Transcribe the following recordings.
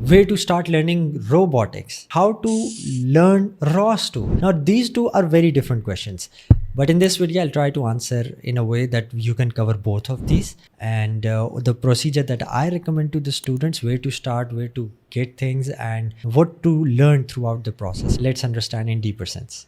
where to start learning robotics, how to learn ROS2. Now, these two are very different questions. But in this video, I'll try to answer in a way that you can cover both of these. And the procedure that I recommend to the students, where to start, where to get things, and what to learn throughout the process. Let's understand in deeper sense.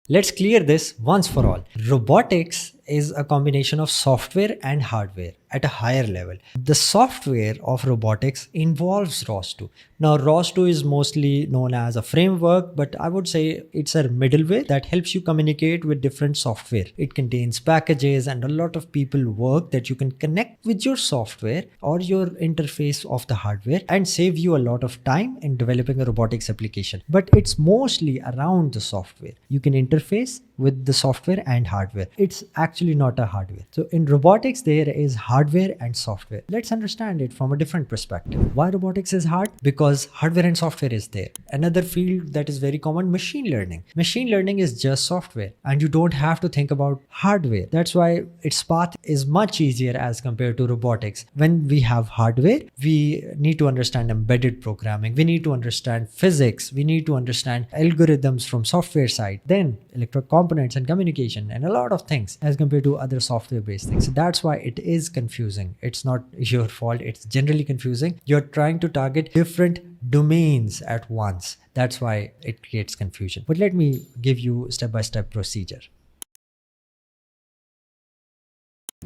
Let's clear this once for all. Robotics is a combination of software and hardware at a higher level. The software of robotics involves ROS2. Now, ROS2 is mostly known as a framework, but I would say it's a middleware that helps you communicate with different software. It contains packages and a lot of people work that you can connect with your software or your interface of the hardware and save you a lot of time in developing a robotics application. But it's mostly around the software. You can interface with the software and hardware. It's actually not a hardware. So in robotics, there is hardware and software. Let's understand it from a different perspective. Why robotics is hard? Because hardware and software is there. Another field that is very common, machine learning. Machine learning is just software and you don't have to think about hardware. That's why its path is much easier as compared to robotics. When we have hardware, we need to understand embedded programming. We need to understand physics. We need to understand algorithms from software side. Then electronic components and communication and a lot of things as compared to other software based things. So that's why it is confusing. It's not your fault. It's generally confusing. You're trying to target different domains at once. That's why it creates confusion. But let me give you step-by-step procedure.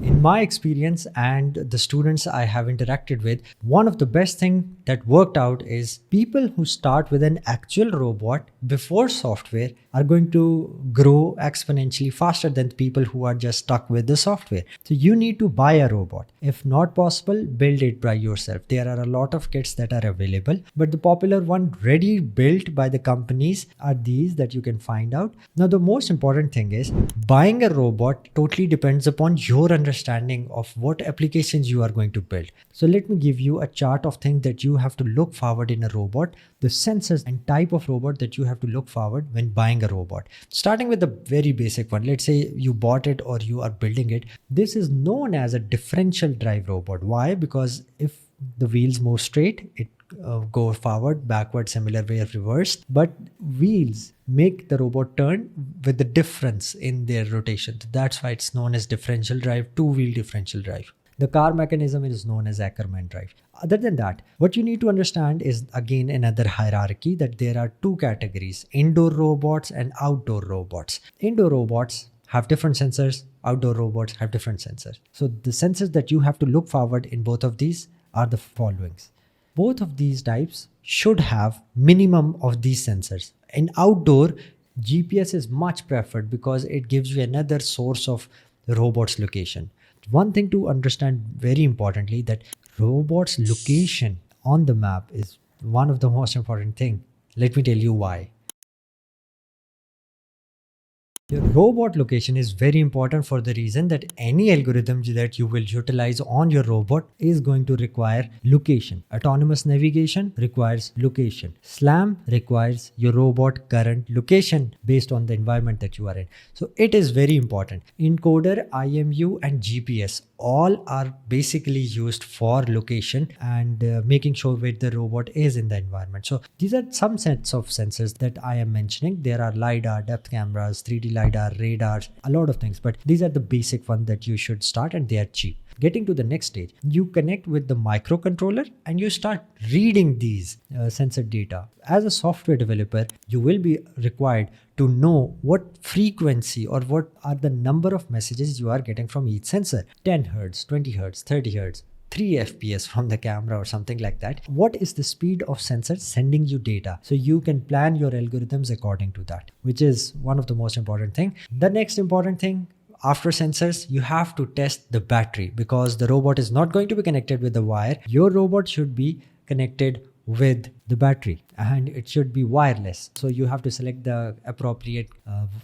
In my experience and the students I have interacted with, one of the best things that worked out is people who start with an actual robot before software are going to grow exponentially faster than people who are just stuck with the software. So you need to buy a robot. If not possible, build it by yourself. There are a lot of kits that are available, but the popular one ready built by the companies are these that you can find out. Now, the most important thing is buying a robot totally depends upon your understanding of what applications you are going to build. So let me give you a chart of things that you have to look forward in a robot, the sensors and type of robot that you have to look forward when buying a robot. Starting with the very basic one, let's say you bought it or you are building it. This is known as a differential drive robot. Why? Because if the wheels move straight, it go forward, backward, similar way of reverse, but wheels make the robot turn with the difference in their rotation. That's why it's known as differential drive, two-wheel differential drive. The car mechanism is known as Ackermann drive. Other than that, what you need to understand is again another hierarchy that there are two categories, indoor robots and outdoor robots. Indoor robots have different sensors, outdoor robots have different sensors. So the sensors that you have to look forward in both of these are the followings. Both of these types should have minimum of these sensors. In outdoor, GPS is much preferred because it gives you another source of the robot's location. One thing to understand very importantly, that robot's location on the map is one of the most important thing. Let me tell you why. Your robot location is very important for the reason that any algorithm that you will utilize on your robot is going to require location. Autonomous navigation requires location. SLAM requires your robot current location based on the environment that you are in. So it is very important. Encoder, IMU and GPS all are basically used for location and making sure where the robot is in the environment. So these are some sets of sensors that I am mentioning. There are LiDAR, depth cameras, 3D LiDAR, radars, a lot of things, but these are the basic ones that you should start and they are cheap. Getting to the next stage, you connect with the microcontroller and you start reading these sensor data. As a software developer, you will be required to know what frequency or what are the number of messages you are getting from each sensor. 10 Hertz, 20 Hertz, 30 Hertz, 3 FPS from the camera or something like that. What is the speed of sensor sending you data? So you can plan your algorithms according to that, which is one of the most important thing. The next important thing, after sensors, you have to test the battery because the robot is not going to be connected with the wire. Your robot should be connected with the battery and it should be wireless. So you have to select the appropriate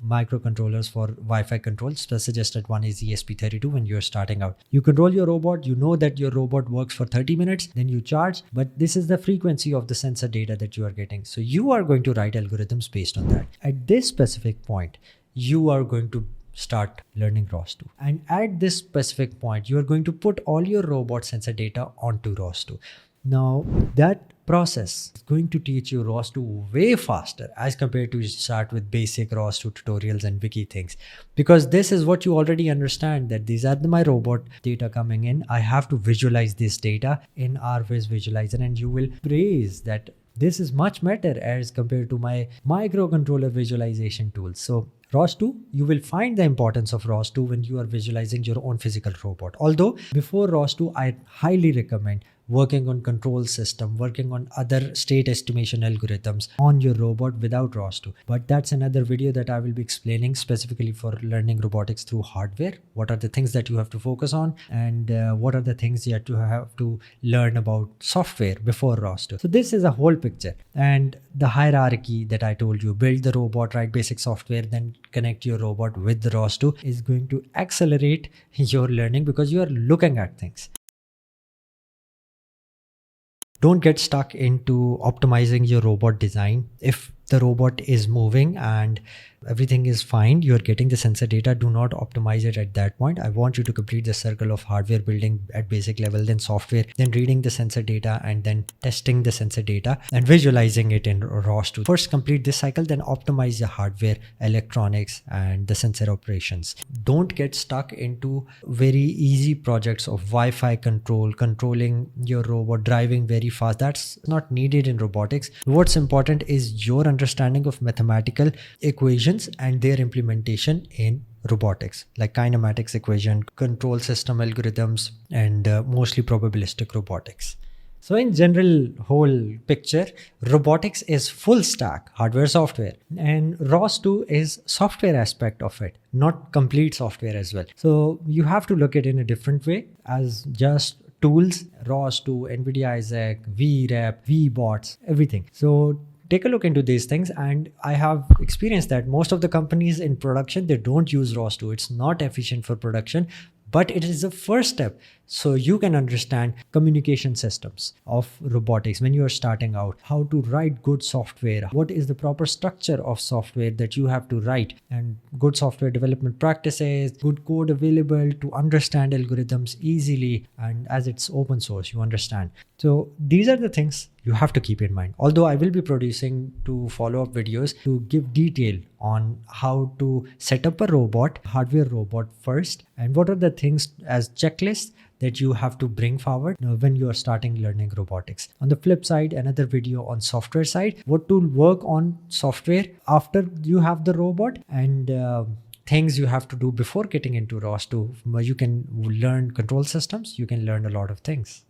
microcontrollers for Wi-Fi controls. The suggested one is ESP32 when you're starting out. You control your robot, you know that your robot works for 30 minutes, then you charge, but this is the frequency of the sensor data that you are getting. So you are going to write algorithms based on that. At this specific point, you are going to start learning ROS2. And at this specific point, you are going to put all your robot sensor data onto ROS2. Now, that process is going to teach you ROS2 way faster as compared to start with basic ROS2 tutorials and wiki things. Because this is what you already understand, that these are my robot data coming in. I have to visualize this data in RViz visualizer, and you will praise that this is much better as compared to my microcontroller visualization tools. So ROS2, you will find the importance of ROS2 when you are visualizing your own physical robot. Although before ROS2, I highly recommend working on control system, working on other state estimation algorithms on your robot without ROS2. But that's another video that I will be explaining specifically for learning robotics through hardware. What are the things that you have to focus on, and what are the things you have to learn about software before ROS2. So this is a whole picture, and the hierarchy that I told you, build the robot, write basic software, then connect your robot with the ROS2 is going to accelerate your learning because you are looking at things. Don't get stuck into optimizing your robot design. If the robot is moving and everything is fine, you're getting the sensor data, do not optimize it at that point. I want you to complete the circle of hardware building at basic level, then software, then reading the sensor data, and then testing the sensor data and visualizing it in ROS2. First complete this cycle, then optimize the hardware, electronics, and the sensor operations. Don't get stuck into very easy projects of Wi-Fi controlling your robot, driving very fast. That's not needed in robotics. What's important is your understanding of mathematical equations and their implementation in robotics, like kinematics equation, control system algorithms, and mostly probabilistic robotics. So in general whole picture, robotics is full stack, hardware, software, and ROS2 is software aspect of it, not complete software as well. So you have to look at it in a different way as just tools, ROS2, NVIDIA Isaac, VREP, VBots, everything. So take a look into these things, and I have experienced that most of the companies in production, they don't use ROS2. It's not efficient for production, but it is the first step so you can understand communication systems of robotics when you are starting out, how to write good software, what is the proper structure of software that you have to write, and good software development practices, good code available to understand algorithms easily, and as it's open source, you understand. So these are the things you have to keep in mind. Although I will be producing 2 follow-up videos to give detail on how to set up a robot, hardware robot first, and what are the things as checklists that you have to bring forward when you are starting learning robotics. On the flip side, another video on software side, what to work on software after you have the robot, and things you have to do before getting into ROS2. You can learn control systems, you can learn a lot of things.